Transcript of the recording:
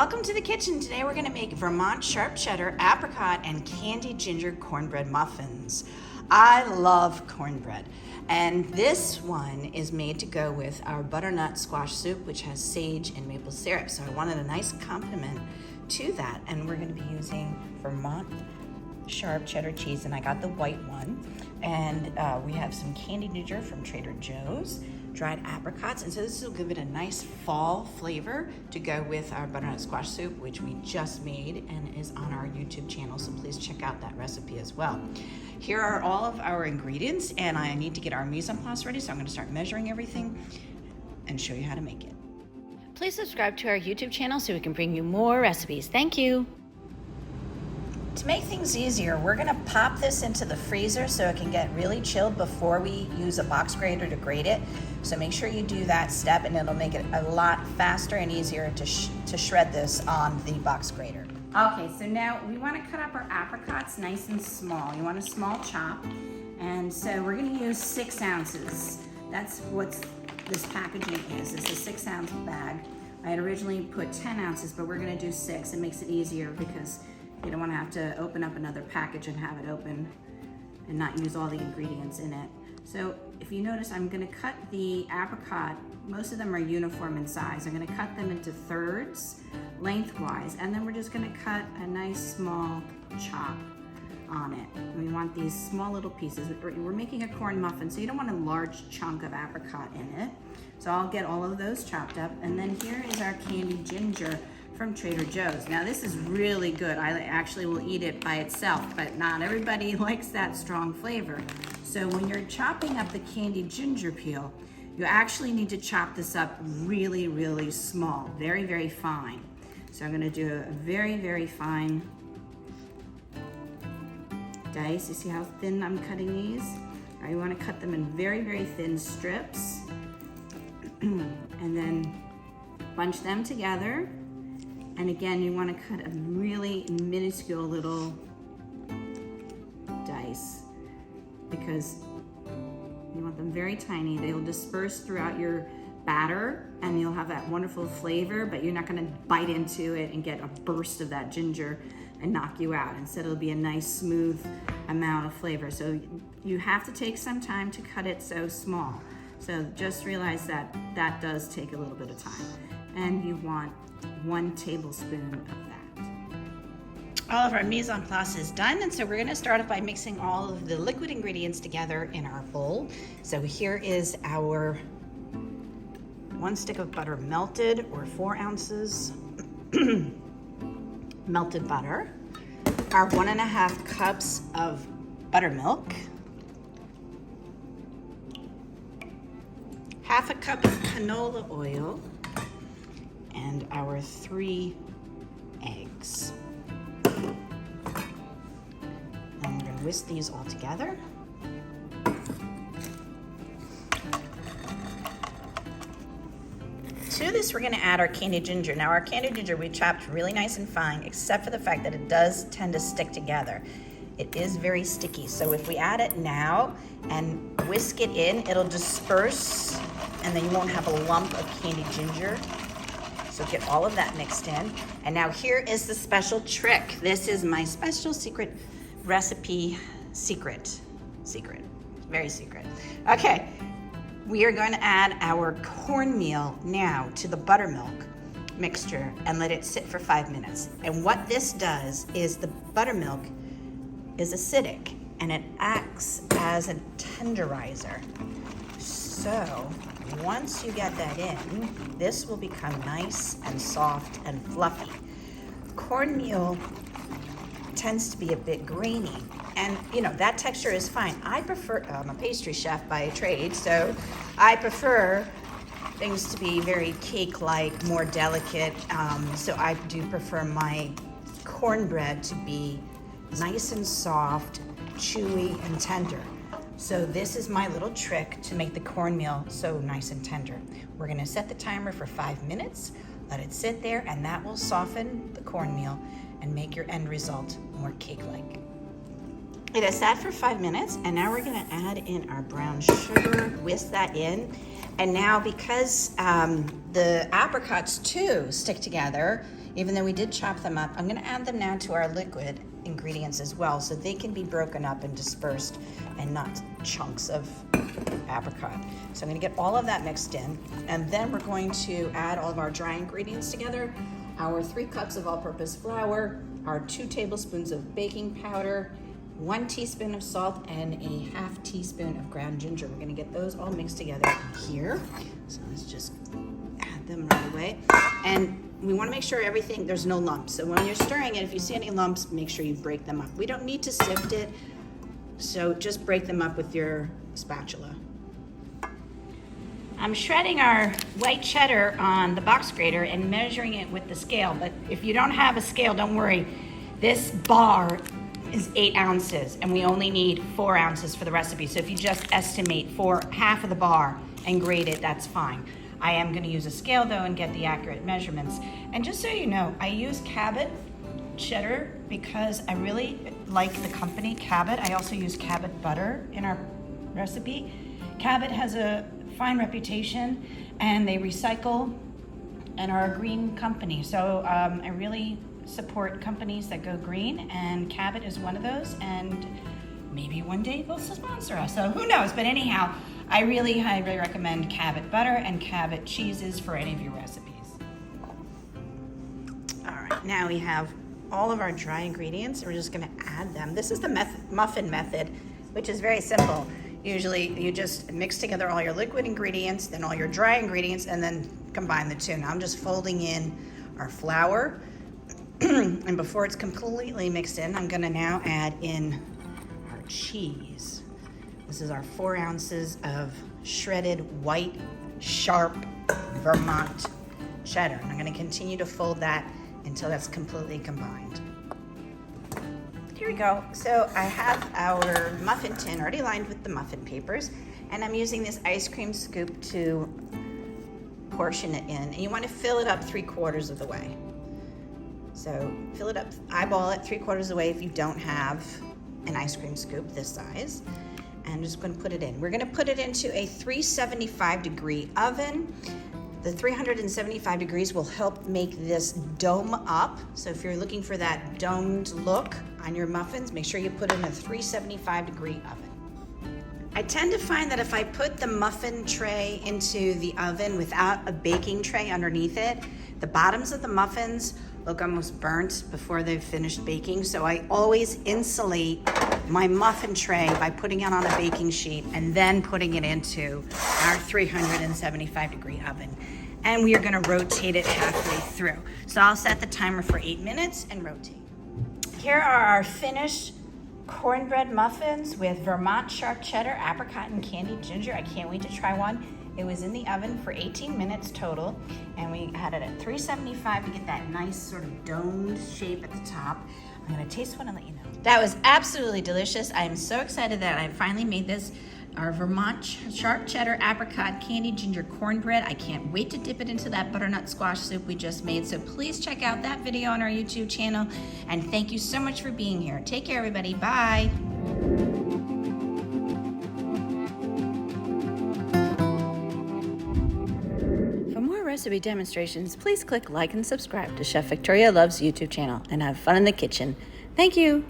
Welcome to the kitchen. Today we're going to make Vermont sharp cheddar, apricot, and candied ginger cornbread muffins. I love cornbread, and this one is made to go with our butternut squash soup, which has sage and maple syrup. So I wanted a nice complement to that, and we're going to be using Vermont sharp cheddar cheese, and I got the white one. And we have some candied ginger from Trader Joe's, dried apricots, and so this will give it a nice fall flavor to go with our butternut squash soup, which we just made and is on our YouTube channel, so please check out that recipe as well. Here are all of our ingredients, and I need to get our mise en place ready, so I'm going to start measuring everything and show you how to make it. Please subscribe to our YouTube channel so we can bring you more recipes. Thank you. To make things easier, we're gonna pop this into the freezer so it can get really chilled before we use a box grater to grate it. So make sure you do that step, and it'll make it a lot faster and easier to shred this on the box grater. Okay, so now we wanna cut up our apricots nice and small. You want a small chop, and so we're gonna use 6 ounces. That's what this packaging is. It's a 6-ounce bag. I had originally put 10 ounces, but we're gonna do 6. It makes it easier because you don't want to have to open up another package and have it open and not use all the ingredients in it. So if you notice, I'm going to cut the apricot. Most of them are uniform in size. I'm going to cut them into thirds lengthwise, and then we're just going to cut a nice small chop on it. And we want these small little pieces. We're making a corn muffin, so you don't want a large chunk of apricot in it. So I'll get all of those chopped up, and then here is our candied ginger from Trader Joe's. Now this is really good. I actually will eat it by itself, but not everybody likes that strong flavor. So when you're chopping up the candied ginger peel, you actually need to chop this up really, really small, very, very fine. So I'm gonna do a very, very fine dice. You see how thin I'm cutting these? All right, you wanna cut them in very, very thin strips and then bunch them together. And again, you want to cut a really minuscule little dice because you want them very tiny. They will disperse throughout your batter and you'll have that wonderful flavor, but you're not going to bite into it and get a burst of that ginger and knock you out. Instead, it'll be a nice smooth amount of flavor. So you have to take some time to cut it so small. So just realize that that does take a little bit of time. And you want 1 tablespoon of that. All of our mise en place is done, and so we're gonna start off by mixing all of the liquid ingredients together in our bowl. So here is our 1 stick of butter melted, or 4 ounces melted butter, our 1.5 cups of buttermilk, 1/2 cup of canola oil, and our 3 eggs. And we're gonna whisk these all together. To this, we're gonna add our candied ginger. Now our candied ginger we chopped really nice and fine, except for the fact that it does tend to stick together. It is very sticky, so if we add it now and whisk it in, it'll disperse, and then you won't have a lump of candied ginger. So get all of that mixed in. And now here is the special trick. This is my special secret recipe, very secret. Okay, we are going to add our cornmeal now to the buttermilk mixture and let it sit for 5 minutes. And what this does is the buttermilk is acidic and it acts as a tenderizer. So once you get that in, this will become nice and soft and fluffy. Cornmeal tends to be a bit grainy, and you know, that texture is fine. I prefer, I'm a pastry chef by trade, so I prefer things to be very cake-like, more delicate, so I do prefer my cornbread to be nice and soft, chewy and tender. So this is my little trick to make the cornmeal so nice and tender. We're gonna set the timer for 5 minutes, let it sit there, and that will soften the cornmeal and make your end result more cake-like. It has sat for 5 minutes, and now we're gonna add in our brown sugar, whisk that in, And now because the apricots too stick together, even though we did chop them up. I'm gonna add them now to our liquid ingredients as well, so they can be broken up and dispersed and not chunks of apricot. So I'm gonna get all of that mixed in, and then we're going to add all of our dry ingredients together. Our 3 cups of all-purpose flour, our 2 tablespoons of baking powder, 1 teaspoon of salt, and a half teaspoon of ground ginger. We're gonna get those all mixed together here. So let's just add them right away. And we wanna make sure there's no lumps. So when you're stirring it, if you see any lumps, make sure you break them up. We don't need to sift it, so just break them up with your spatula. I'm shredding our white cheddar on the box grater and measuring it with the scale, but if you don't have a scale, don't worry. This bar is 8 ounces and we only need 4 ounces for the recipe. So if you just estimate for half of the bar and grate it, that's fine. I am gonna use a scale though and get the accurate measurements. And just so you know, I use Cabot cheddar because I really like the company Cabot. I also use Cabot butter in our recipe. Cabot has a fine reputation and they recycle and are a green company. So I really support companies that go green, and Cabot is one of those, and maybe one day they'll sponsor us, so who knows. But anyhow, I really highly recommend Cabot butter and Cabot cheeses for any of your recipes. All right, now we have all of our dry ingredients. We're just gonna add them. This is the muffin method, which is very simple. Usually you just mix together all your liquid ingredients, then all your dry ingredients, and then combine the two. Now I'm just folding in our flour, and before it's completely mixed in, I'm gonna now add in our cheese. This is our 4 ounces of shredded white, sharp Vermont cheddar. And I'm gonna continue to fold that until that's completely combined. Here we go. So I have our muffin tin already lined with the muffin papers, and I'm using this ice cream scoop to portion it in. And you want to fill it up 3/4 of the way. So fill it up, eyeball it 3/4 of the way if you don't have an ice cream scoop this size. And I'm just going to put it in. We're going to put it into a 375-degree oven. The 375 degrees will help make this dome up. So if you're looking for that domed look on your muffins, make sure you put in a 375-degree oven. I tend to find that if I put the muffin tray into the oven without a baking tray underneath it, the bottoms of the muffins look almost burnt before they've finished baking. So I always insulate my muffin tray by putting it on a baking sheet and then putting it into our 375-degree oven. And we are gonna rotate it halfway through. So I'll set the timer for 8 minutes and rotate. Here are our finished cornbread muffins with Vermont sharp cheddar, apricot, and candied ginger. I can't wait to try one. It was in the oven for 18 minutes total, and we had it at 375 to get that nice sort of domed shape at the top. I'm gonna taste one and let you know. That was absolutely delicious. I am so excited that I finally made this, our Vermont sharp cheddar, apricot, candied ginger cornbread. I can't wait to dip it into that butternut squash soup we just made. So please check out that video on our YouTube channel. And thank you so much for being here. Take care, everybody. Bye. For more recipe demonstrations, please click like and subscribe to Chef Victoria Loves YouTube channel and have fun in the kitchen. Thank you.